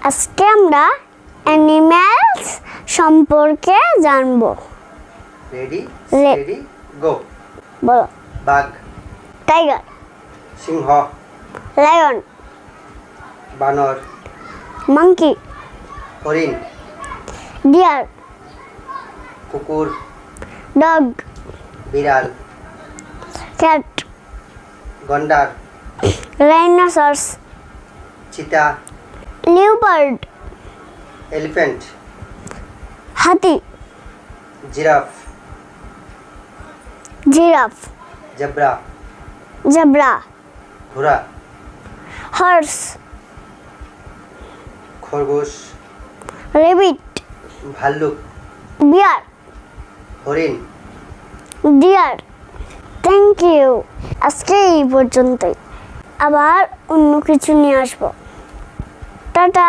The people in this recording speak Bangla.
আজকে আমরা অ্যানিম্যালস সম্পর্কে জানবো। Ready steady go. বলো। বাঘ, টাইগার, সিংহ, লায়ন, বানর, মাঙ্কি, হরিণ, ডিয়ার, কুকুর, ডগ, বিড়াল, ক্যাট, গন্ডার, রাইনোসরস, চিতা, লিওপার্ড, এলিফ্যান্ট, হাতি, জিরাফ, জিরাফ, জেব্রা, জেব্রা, ঘোড়া, হর্স, খরগোশ, রেবিট, ভাল্লুক, বিয়ার, হরিণ। ডিয়ার। Thank you. আজকে এই পর্যন্তই, আবার অন্য কিছু নিয়ে আসবো। টাটা।